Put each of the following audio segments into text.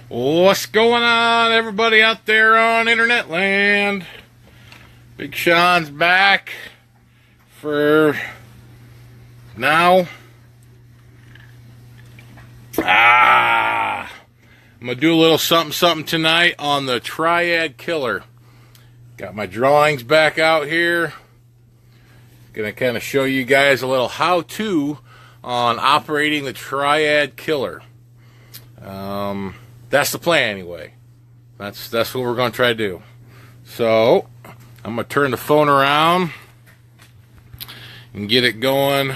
What's going on, everybody out there on internet land? Big Sean's back for now. I'm gonna do a little something tonight on the Triad Killer. Got my drawings back out here. Gonna kind of show you guys a little how-to on operating the Triad Killer. That's the plan anyway. That's what we're going to try to do. So, I'm going to turn the phone around and get it going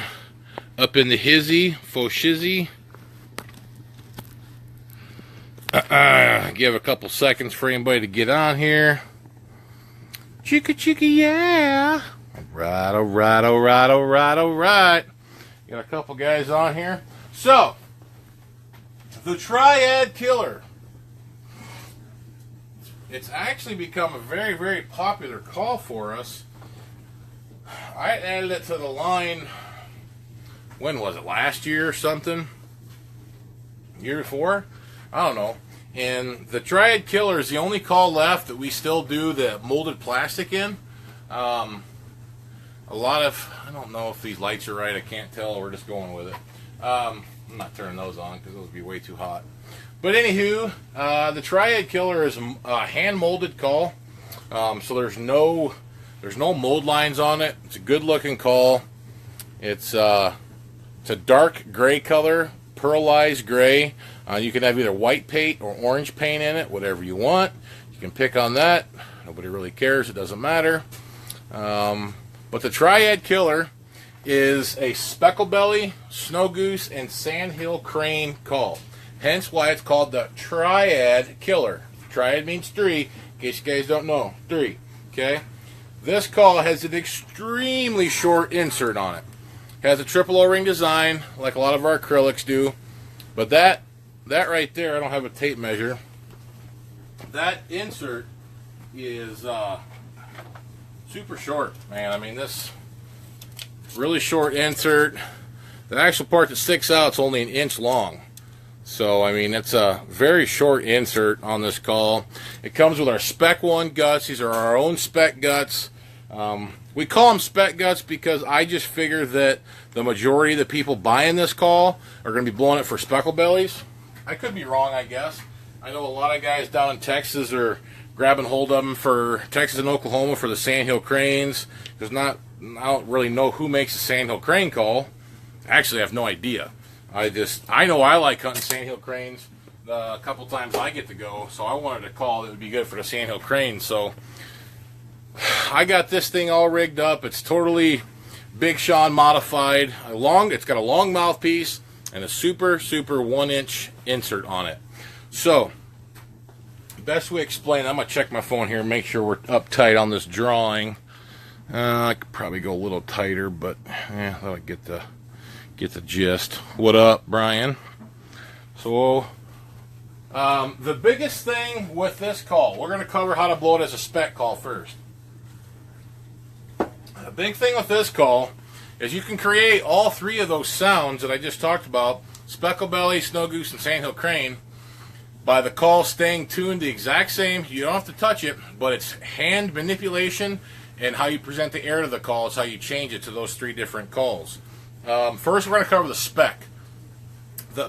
up in the hizzy, faux shizzy. Give a couple seconds for anybody to get on here. Chicka, yeah. Alright. Got a couple guys on here. So, the Triad Killer. It's actually become a very, very popular call for us. I added it to the line, when was it, last year or something? Year before? I don't know. And the Triad Killer is the only call left that we still do the molded plastic in. A lot of, I don't know if these lights are right, I can't tell, we're just going with it. I'm not turning those on because those would be way too hot. But anywho, the Triad Killer is a hand molded call, so there's no mold lines on it. It's a good looking call. It's a dark gray color, pearlized gray. You can have either white paint or orange paint in it, whatever you want. You can pick on that. Nobody really cares. It doesn't matter. But the Triad Killer is a speckle belly, snow goose, and Sandhill Crane call. Hence why it's called the Triad Killer. Triad means three, in case you guys don't know. 3. Okay? This call has an extremely short insert on it. It has a triple O-ring design, like a lot of our acrylics do. But that right there, I don't have a tape measure. That insert is super short, man. I mean, this really short insert. The actual part that sticks out is only 1 inch long. So, I mean, it's a very short insert on this call. It comes with our Spec 1 guts. These are our own spec guts. We call them spec guts because I just figure that the majority of the people buying this call are going to be blowing it for speckle bellies. I could be wrong, I guess. I know a lot of guys down in Texas are grabbing hold of them for Texas and Oklahoma for the Sandhill Cranes. I don't really know who makes the Sandhill Crane call. Actually, I have no idea. I know I like hunting Sandhill Cranes a couple times I get to go, so I wanted a call that would be good for the Sandhill Crane. So I got this thing all rigged up. It's totally Big Sean modified. It's got a long mouthpiece and a super 1 inch insert on it. So, best way to explain, I'm going to check my phone here and make sure we're up tight on this drawing. I could probably go a little tighter, but that'll get the gist. What up, Brian? So, the biggest thing with this call, we're going to cover how to blow it as a spec call first. The big thing with this call is you can create all 3 of those sounds that I just talked about, speckle belly, snow goose, and Sandhill Crane, by the call staying tuned the exact same. You don't have to touch it, but it's hand manipulation and how you present the air to the call is how you change it to those 3 different calls. First, we're going to cover the spec.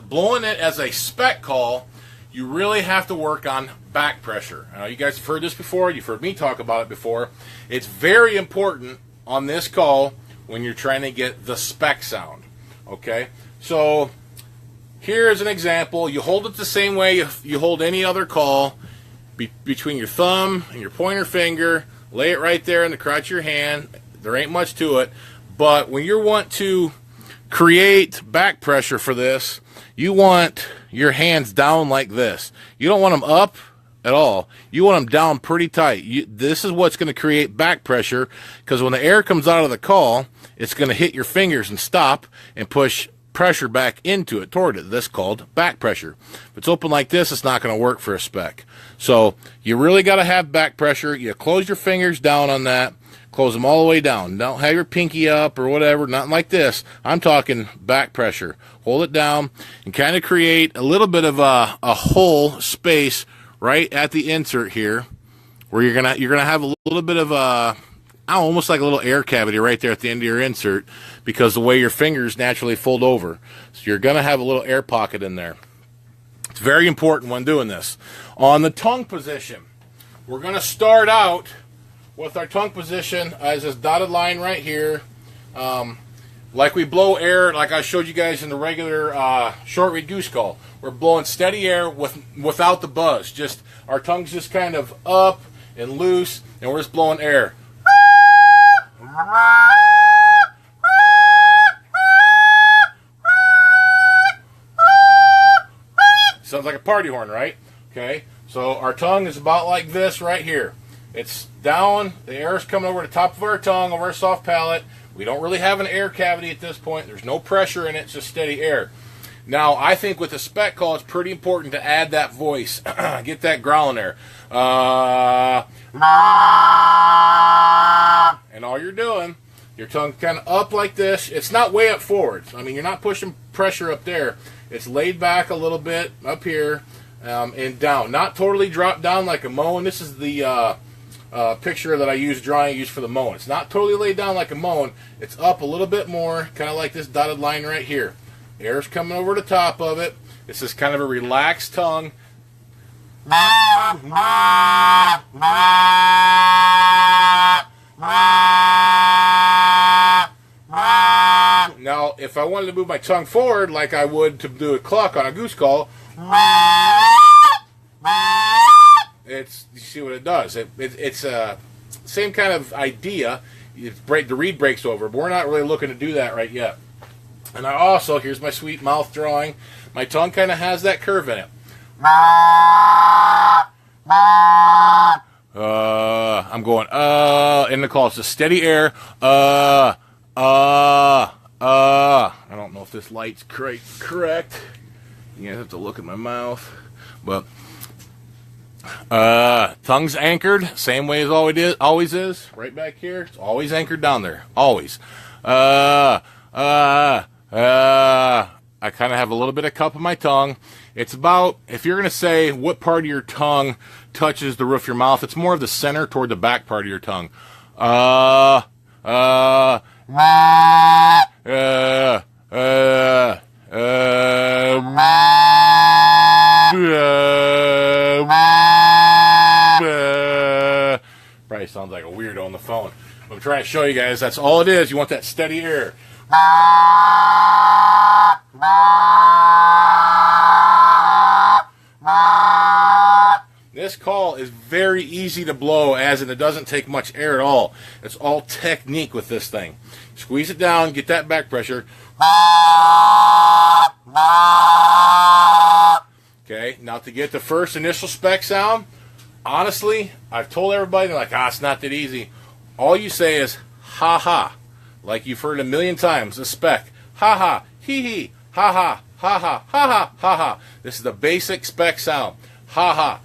Blowing it as a spec call, you really have to work on back pressure. You guys have heard this before. You've heard me talk about it before. It's very important on this call when you're trying to get the spec sound. Okay? So, here's an example. You hold it the same way you hold any other call, between your thumb and your pointer finger. Lay it right there in the crotch of your hand. There ain't much to it. But when you want to create back pressure for this, you want your hands down like this. You don't want them up at all. You want them down pretty tight. This is what's going to create back pressure, because when the air comes out of the call, it's going to hit your fingers and stop and push pressure back into it, toward it. That's called back pressure. If it's open like this, it's not going to work for a spec. So you really got to have back pressure. You close your fingers down on that. Close them all the way down. Don't have your pinky up or whatever, nothing like this. I'm talking back pressure. Hold it down and kind of create a little bit of a hole space right at the insert here, where you're gonna have a little bit of a almost like a little air cavity right there at the end of your insert, because the way your fingers naturally fold over. So you're gonna have a little air pocket in there. It's very important when doing this. On the tongue position, we're gonna start out with our tongue position as this dotted line right here. Like we blow air, like I showed you guys in the regular short reed goose call. We're blowing steady air without the buzz. Just our tongue's just kind of up and loose, and we're just blowing air. Sounds like a party horn, right? Okay, so our tongue is about like this right here. It's down, the air is coming over the top of our tongue, over our soft palate. We don't really have an air cavity at this point. There's no pressure in it, it's just steady air. Now, I think with a spec call, it's pretty important to add that voice. Get that growl in there. And all you're doing, your tongue kind of up like this. It's not way up forward. I mean, you're not pushing pressure up there. It's laid back a little bit up here and down. Not totally dropped down like a moan. This is the picture that I use for the moan. It's not totally laid down like a moan. It's up a little bit more, kind of like this dotted line right here. Air's coming over the top of it. It's just kind of a relaxed tongue. Now, if I wanted to move my tongue forward like I would to do a cluck on a goose call, you see what it does. It's same kind of idea. The reed breaks over, but we're not really looking to do that right yet. And I also, here's my sweet mouth drawing. My tongue kind of has that curve in it. I'm going, in the call. It's a steady air. I don't know if this light's correct. You guys have to look at my mouth. But tongue's anchored, same way as always is. Right back here. It's always anchored down there. Always. I kind of have a little bit of cup of my tongue. It's about, if you're going to say what part of your tongue touches the roof of your mouth, it's more of the center toward the back part of your tongue. Probably sounds like a weirdo on the phone. I'm trying to show you guys that's all it is. You want that steady air. This call is very easy to blow, as in it doesn't take much air at all. It's all technique with this thing. Squeeze it down, get that back pressure. Okay, now to get the first initial spec sound, honestly, I've told everybody, they're like, it's not that easy. All you say is, ha ha. Like you've heard a million times, a spec. Ha ha, hee hee, ha ha, ha ha, ha ha, ha ha. This is the basic spec sound. Ha ha.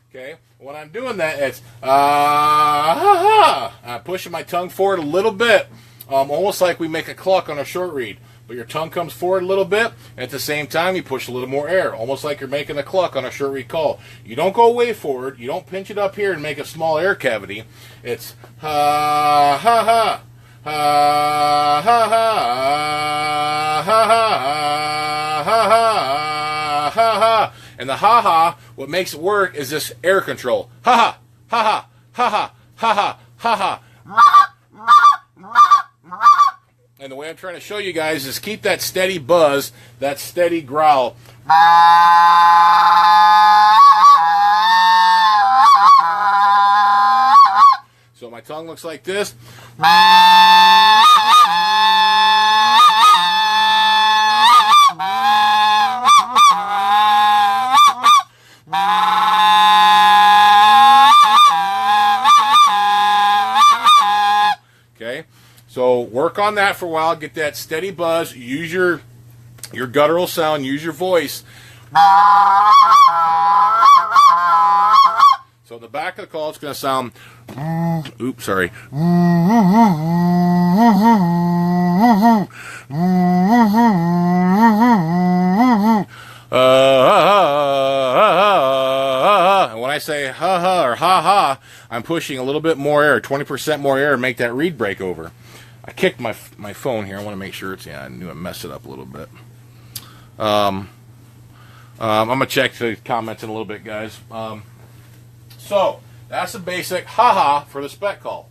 Okay, when I'm doing that, it's ha ha. I'm pushing my tongue forward a little bit, almost like we make a cluck on a short reed. But your tongue comes forward a little bit, and at the same time, you push a little more air, almost like you're making a cluck on a short reed call. You don't go way forward. You don't pinch it up here and make a small air cavity. It's ha ha ha. Ha ha ha ha ha ha ha ha. And the ha ha, what makes it work is this air control. Ha ha ha ha ha ha ha ha ha. And the way I'm trying to show you guys is keep that steady buzz, that steady growl. So my tongue looks like this. Okay, so work on that for a while. Get that steady buzz. Use your your guttural sound, use your voice. So the back of the call, it's going to sound, oops, sorry. And when I say ha-ha or ha-ha, I'm pushing a little bit more air, 20% more air, and make that reed break over. I kicked my phone here. I want to make sure it's, yeah, I knew I messed it up a little bit. I'm going to check the comments in a little bit, guys. So, that's the basic ha-ha for the spec call.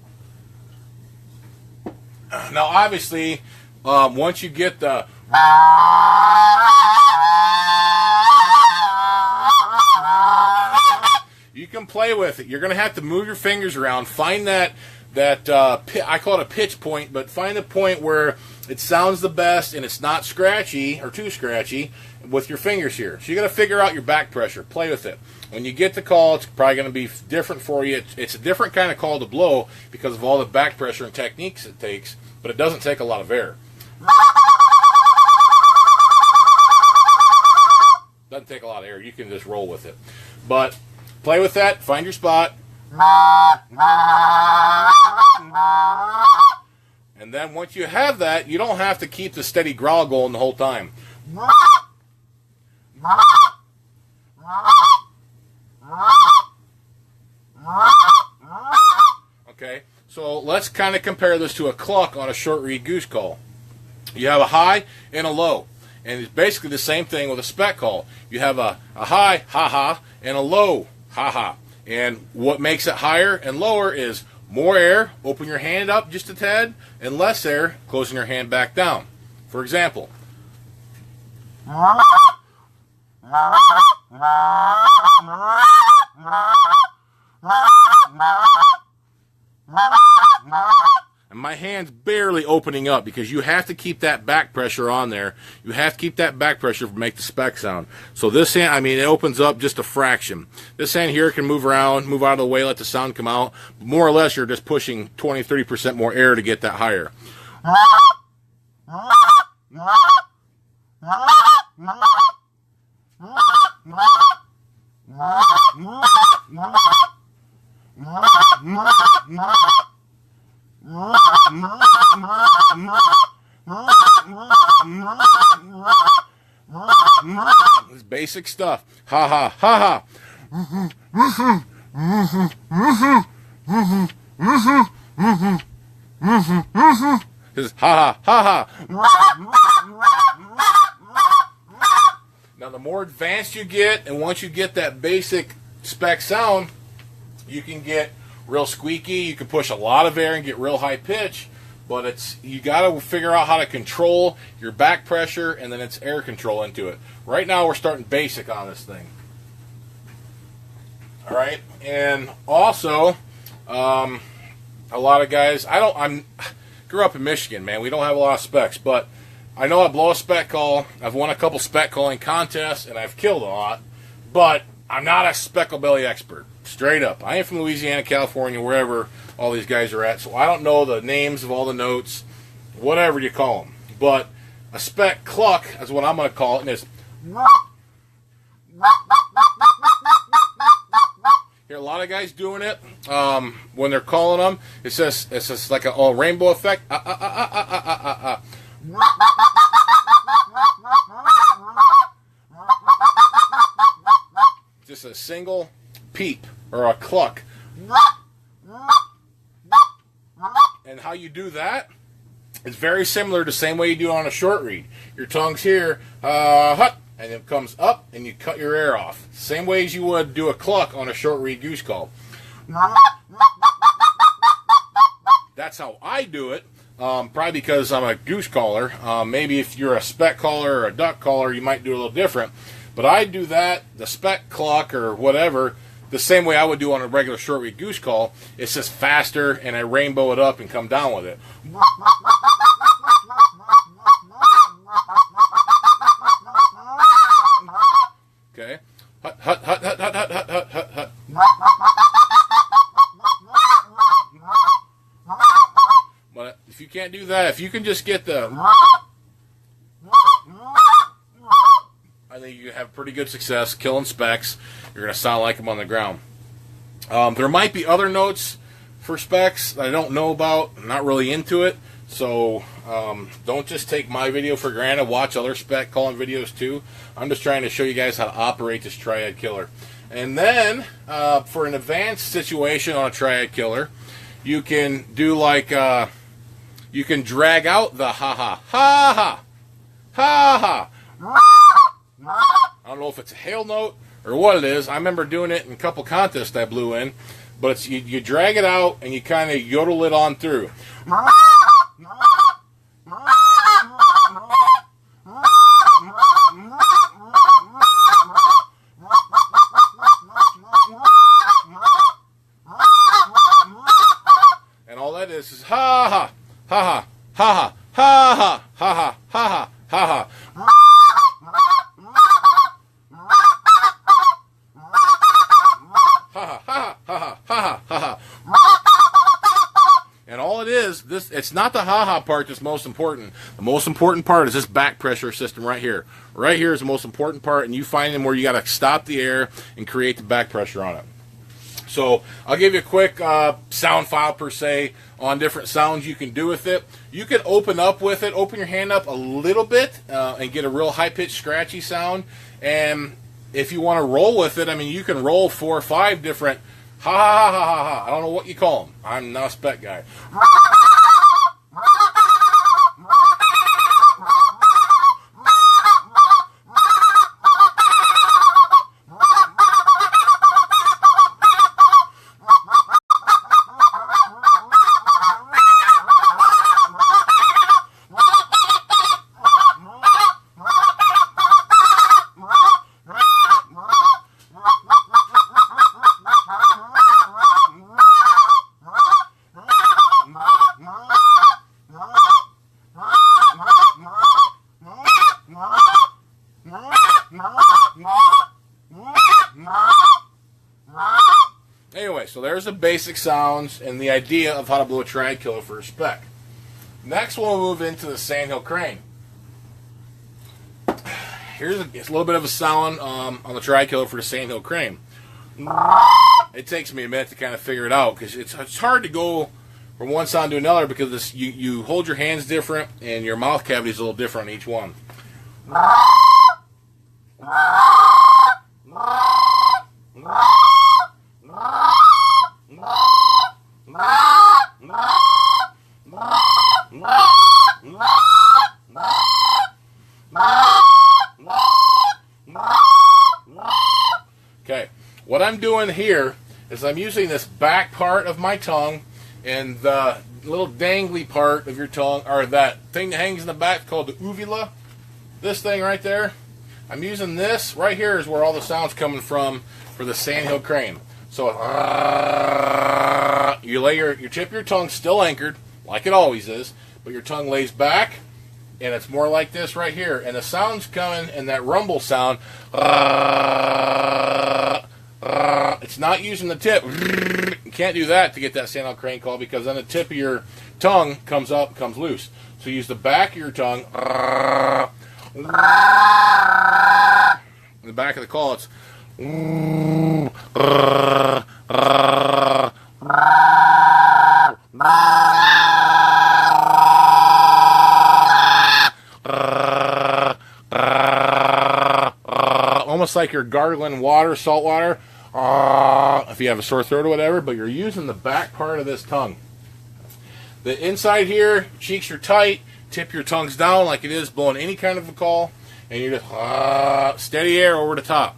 Now, obviously, once you get the you can play with it. You're going to have to move your fingers around. Find that I call it a pitch point, but find the point where it sounds the best and it's not scratchy or too scratchy with your fingers here. So you got to figure out your back pressure. Play with it. When you get the call, it's probably going to be different for you. It's a different kind of call to blow because of all the back pressure and techniques it takes, but it doesn't take a lot of air. Doesn't take a lot of air. You can just roll with it. But play with that. Find your spot. And then once you have that, you don't have to keep the steady growl going the whole time. Okay, so let's kind of compare this to a cluck on a short reed goose call. You have a high and a low. And it's basically the same thing with a spec call. You have a high, ha-ha, and a low, ha-ha. And what makes it higher and lower is more air, open your hand up just a tad, and less air, closing your hand back down. For example. And my hand's barely opening up because you have to keep that back pressure on there. You have to keep that back pressure to make the spec sound. So this hand, I mean, it opens up just a fraction. This hand here can move around, move out of the way, let the sound come out. More or less, you're just pushing 20-30% more air to get that higher. This basic stuff. Ha ha ha ha. This is ha ha ha ha. Now the more advanced you get, and once you get that basic spec sound, you can get real squeaky. You can push a lot of air and get real high pitch, but you got to figure out how to control your back pressure, and then it's air control into it. Right now we're starting basic on this thing. All right, and also a lot of guys. I grew up in Michigan, man. We don't have a lot of specs, but I know I blow a spec call. I've won a couple spec calling contests, and I've killed a lot, but I'm not a speckle belly expert. Straight up. I am from Louisiana, California, wherever all these guys are at, so I don't know the names of all the notes, whatever you call them. But a spec cluck is what I'm going to call it, and it's hear a lot of guys doing it when they're calling them. It's just like a rainbow effect. Just a single peep or a cluck. And how you do that is very similar to the same way you do it on a short reed. Your tongue's here, and it comes up and you cut your air off. Same way as you would do a cluck on a short reed goose call. That's how I do it. Probably because I'm a goose caller. Maybe if you're a spec caller or a duck caller, you might do it a little different. But I do that, the spec cluck or whatever, the same way I would do on a regular short reed goose call. It's just faster, and I rainbow it up and come down with it. Okay. Hut, hut, hut, hut, hut, hut, hut, hut, hut, hut. But if you can't do that, if you can just get the have pretty good success killing specks. You're going to sound like them on the ground. There might be other notes for specks that I don't know about. I'm not really into it. So don't just take my video for granted. Watch other speck calling videos too. I'm just trying to show you guys how to operate this Triad Killer. And then for an advanced situation on a Triad Killer, you can do like you can drag out the ha ha. I don't know if it's a hail note or what it is. I remember doing it in a couple contests I blew in, but it's you drag it out and you kind of yodel it on through. And all that is ha ha ha ha ha ha ha ha ha ha ha ha. And all it is, it's not the ha-ha part that's most important. The most important part is this back pressure system right here. Right here is the most important part, and you find them where you got to stop the air and create the back pressure on it. So I'll give you a quick sound file per se on different sounds you can do with it. You can open up with it, open your hand up a little bit and get a real high-pitched scratchy sound. And if you want to roll with it, I mean, you can roll 4 or 5 different ha ha ha ha ha. I don't know what you call them. I'm not a spec guy. Anyway, so there's the basic sounds and the idea of how to blow a Triad Killer for a spec. Next, we'll move into the Sandhill Crane. Here's a little bit of a sound on the Triad Killer for the Sandhill Crane. It takes me a minute to kind of figure it out because it's hard to go from one sound to another because you hold your hands different and your mouth cavity is a little different on each one. Okay, what I'm doing here is I'm using this back part of my tongue and the little dangly part of your tongue, or that thing that hangs in the back called the uvula. This thing right there. I'm using this right here is where all the sound's coming from for the Sandhill Crane. So you lay your tip of your tongue still anchored, like it always is, but your tongue lays back, and it's more like this right here. And the sound's coming in that rumble sound. It's not using the tip. You can't do that to get that Sandhill Crane call because then the tip of your tongue comes up, comes loose. So use the back of your tongue. In the back of the call, it's almost like you're gargling water, salt water, if you have a sore throat or whatever, but you're using the back part of this tongue. The inside here, cheeks are tight, tip your tongues down like it is blowing any kind of a call, and you just steady air over the top.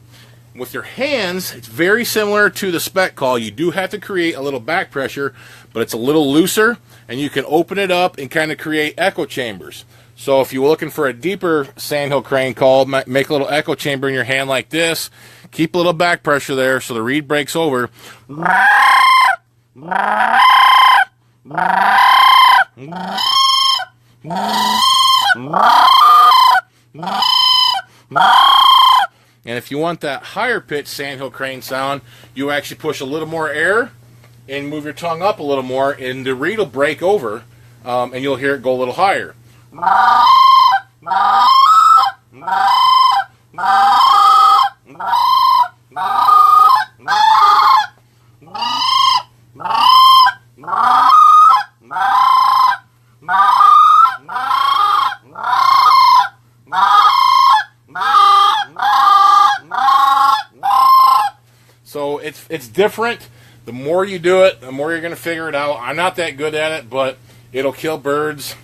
With your hands, it's very similar to the spec call. You do have to create a little back pressure, but it's a little looser, and you can open it up and kind of create echo chambers. So if you're looking for a deeper Sandhill Crane call, make a little echo chamber in your hand like this. Keep a little back pressure there so the reed breaks over. And if you want that higher pitch Sandhill Crane sound, you actually push a little more air and move your tongue up a little more, and the reed will break over, and you'll hear it go a little higher. it's different. The more you do it, the more you're going to figure it out. I'm not that good at it, but it'll kill birds.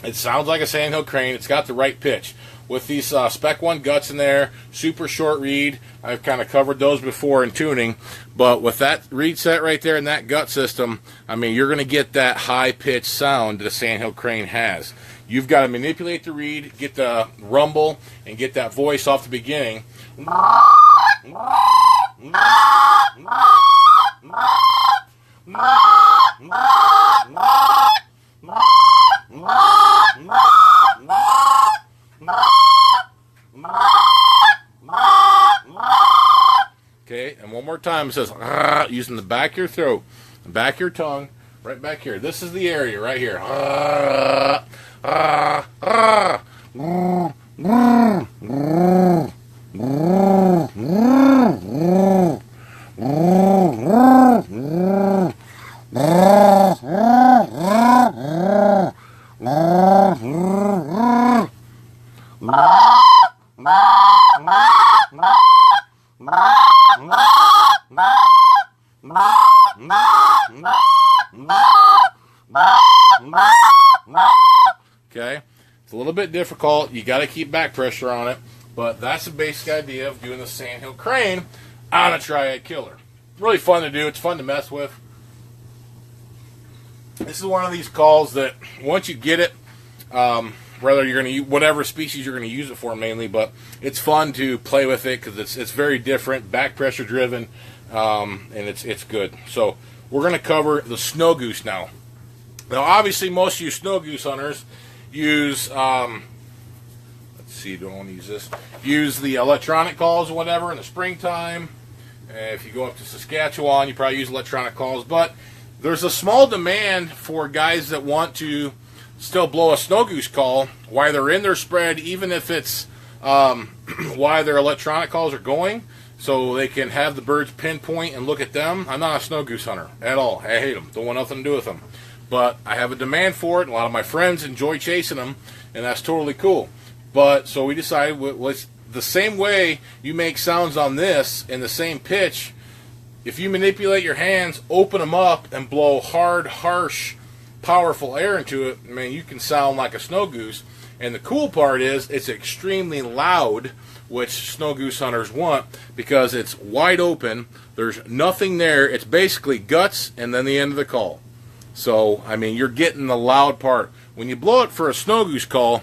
It sounds like a Sandhill Crane. It's got the right pitch. With these Spec 1 guts in there, super short reed. I've kind of covered those before in tuning. But with that reed set right there and that gut system, I mean, you're going to get that high-pitched sound that a Sandhill Crane has. You've got to manipulate the reed, get the rumble, and get that voice off the beginning. Okay, and one more time it says using the back of your throat, the back of your tongue, right back here. This is the area right here. Okay, it's a little bit difficult. You got to keep back pressure on it, but that's the basic idea of doing the Sandhill Crane on a Triad Killer. Really fun to do. It's fun to mess with. This is one of these calls that once you get it, whether you're going to use whatever species you're going to use it for mainly, but it's fun to play with it because it's very different, back pressure driven, and it's good. So we're going to cover the snow goose now. Now, obviously, most of you snow goose hunters use, let's see, don't want to use this, use the electronic calls or whatever in the springtime. If you go up to Saskatchewan, you probably use electronic calls, but there's a small demand for guys that want to still blow a snow goose call while they're in their spread, even if it's while their electronic calls are going, so they can have the birds pinpoint and look at them. I'm not a snow goose hunter at all. I hate them. Don't want nothing to do with them. But I have a demand for it. A lot of my friends enjoy chasing them, and that's totally cool. But so we decided, the same way you make sounds on this in the same pitch, if you manipulate your hands, open them up, and blow hard, harsh, powerful air into it, man, you can sound like a snow goose. And the cool part is it's extremely loud, which snow goose hunters want, because it's wide open. There's nothing there. It's basically guts and then the end of the call. So, I mean, you're getting the loud part. When you blow it for a snow goose call,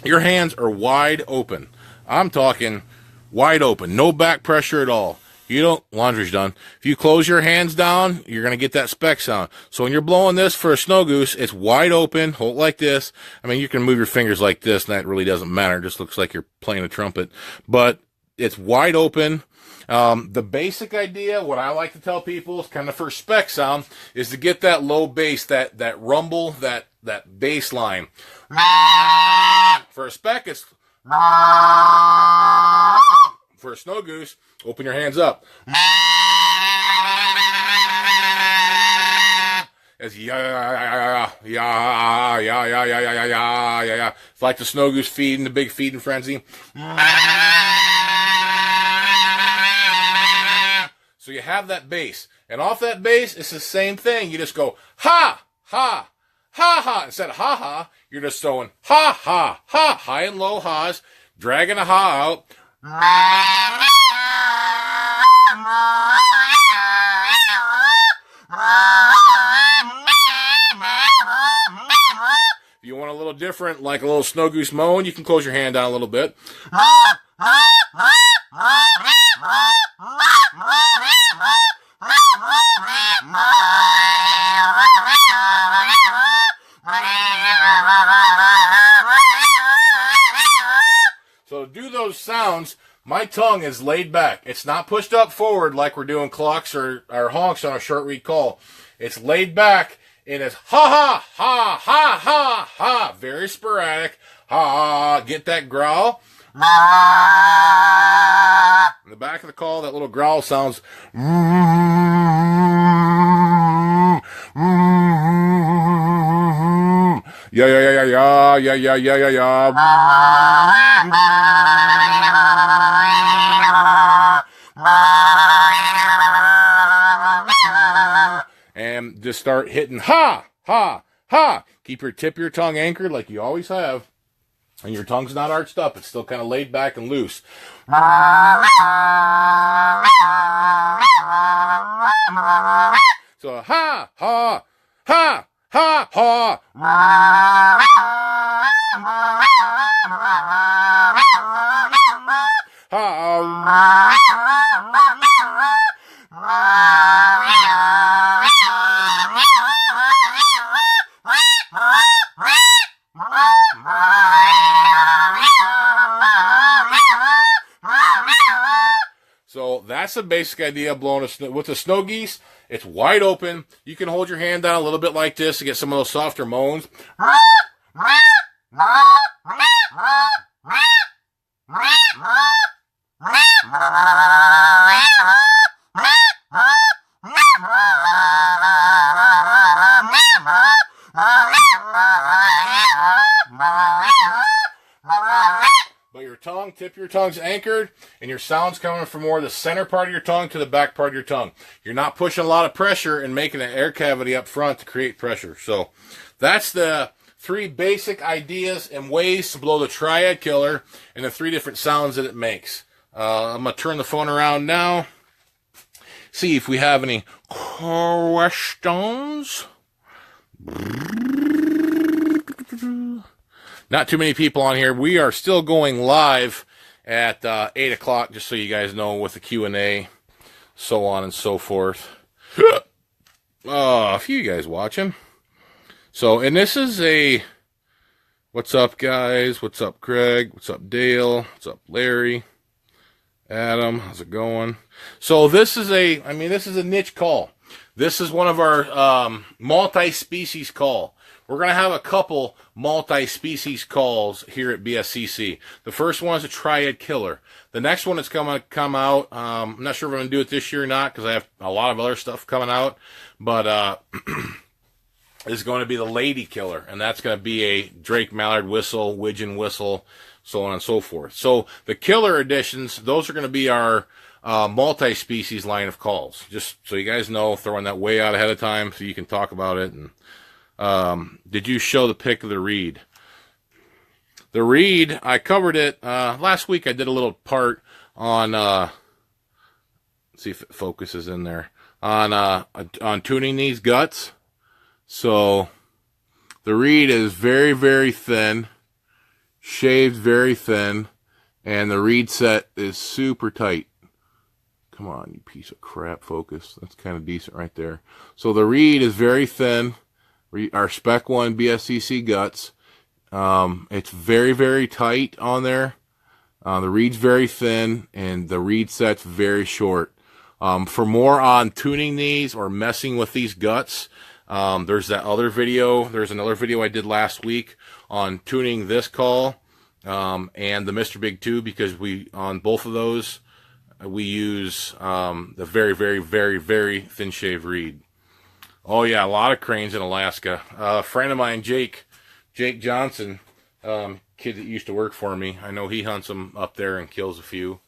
your hands are wide open. I'm talking wide open. No back pressure at all. You don't, laundry's done. If you close your hands down, you're going to get that speck sound. So when you're blowing this for a snow goose, it's wide open, hold it like this. I mean, you can move your fingers like this, and that really doesn't matter. It just looks like you're playing a trumpet. But it's wide open. The basic idea, what I like to tell people, is kind of for speck sound, is to get that low bass, that rumble, that bass line. For a speck, it's... For a snow goose, open your hands up. It's yeah. It's like the snow goose feeding, the big feeding frenzy. So you have that bass. And off that bass, it's the same thing. You just go, ha, ha, ha, ha. Instead of ha, ha, you're just throwing ha, ha, ha. High and low ha's, dragging a ha out. If you want a little different, like a little snow goose moan, you can close your hand down a little bit. So to do those sounds, my tongue is laid back. It's not pushed up forward like we're doing clucks or honks on a short reed call. It's laid back, and it's ha, ha, ha, ha, ha, ha. Very sporadic. Ha, get that growl. In the back of the call, that little growl sounds. Yeah. just start hitting ha, ha, ha. Keep your tip of your tongue anchored like you always have. And your tongue's not arched up. It's still kind of laid back and loose. So ha, ha, ha, ha, ha. So that's the basic idea of blowing with the snow geese. It's wide open. You can hold your hand down a little bit like this to get some of those softer moans. But your tongue, tip your tongue's anchored, and your sound's coming from more the center part of your tongue to the back part of your tongue. You're not pushing a lot of pressure and making an air cavity up front to create pressure. So that's the 3 basic ideas and ways to blow the Triad Killer and the 3 different sounds that it makes. I'm going to turn the phone around now, see if we have any questions. Not too many people on here. We are still going live at 8 o'clock, just so you guys know, with the Q&A, so on and so forth. A few of you guys watching. So, and this is a, what's up, guys? What's up, Craig? What's up, Dale? What's up, Larry? Adam, how's it going? So this is this is a niche call. This is one of our multi-species call. We're going to have a couple multi-species calls here at BSCC. The first one is a Triad Killer. The next one is going to come out. I'm not sure if I'm going to do it this year or not because I have a lot of other stuff coming out. But it's going to be the Lady Killer, and that's going to be a Drake Mallard whistle, widgeon whistle, so on and so forth. So the Killer editions, those are going to be our multi-species line of calls. Just so you guys know, throwing that way out ahead of time so you can talk about it. And did you show the pic of the reed? The reed, I covered it last week. I did a little part on let's see if it focuses in there, on tuning these guts. So the reed is very, very thin, shaved very thin, and the reed set is super tight. Come on, you piece of crap, focus. That's kind of decent right there. So the reed is very thin. Our Spec 1 BSCC guts. It's very, very tight on there. The reed's very thin, and the reed set's very short. For more on tuning these or messing with these guts, there's that other video. There's another video I did last week on tuning this call and the Mr. Big 2, because on both of those, we use the very, very, very, very thin shave reed. Oh yeah, a lot of cranes in Alaska. A friend of mine, Jake Johnson, kid that used to work for me, I know he hunts them up there and kills a few.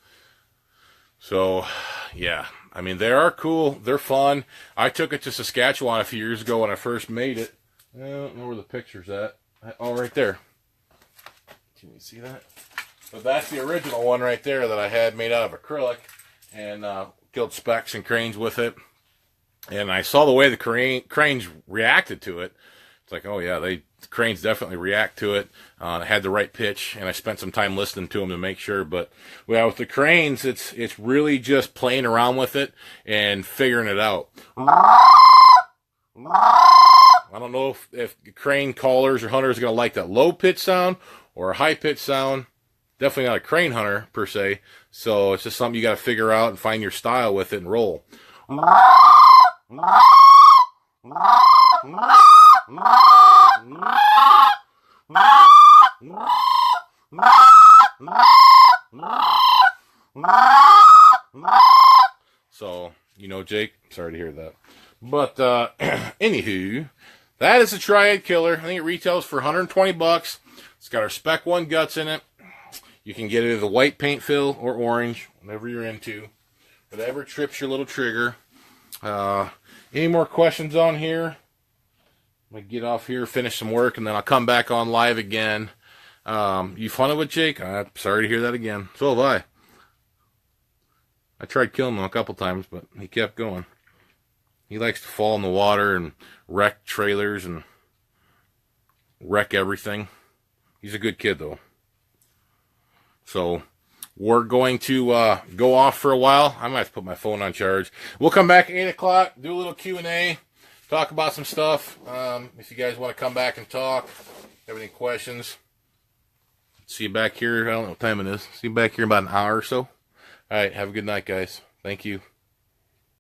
So yeah, I mean, they are cool. They're fun. I took it to Saskatchewan a few years ago when I first made it. I don't know where the picture's at. Oh, right there. Can you see that? But that's the original one right there that I had made out of acrylic, and killed specks and cranes with it. And I saw the way the cranes reacted to it. It's like, oh yeah, the cranes definitely react to it. It had the right pitch, and I spent some time listening to them to make sure. But well, with the cranes, it's really just playing around with it and figuring it out. I don't know if crane callers or hunters are going to like that low pitch sound or a high pitch sound. Definitely not a crane hunter per se. So it's just something you got to figure out and find your style with it and roll. So, you know, Jake, sorry to hear that. But, anywho, that is a Triad Killer. I think it retails for $120. It's got our Spec 1 guts in it. You can get either the white paint fill or orange, whatever you're into. Whatever trips your little trigger. Any more questions on here? I'm going to get off here, finish some work, and then I'll come back on live again. You fun with Jake? I'm sorry to hear that again. So have I. I tried killing him a couple times, but he kept going. He likes to fall in the water and wreck trailers and wreck everything. He's a good kid, though. So we're going to go off for a while. I might have to put my phone on charge. We'll come back at 8 o'clock, do a little Q&A, talk about some stuff. If you guys want to come back and talk, have any questions, see you back here. I don't know what time it is. See you back here in about an hour or so. All right, have a good night, guys. Thank you.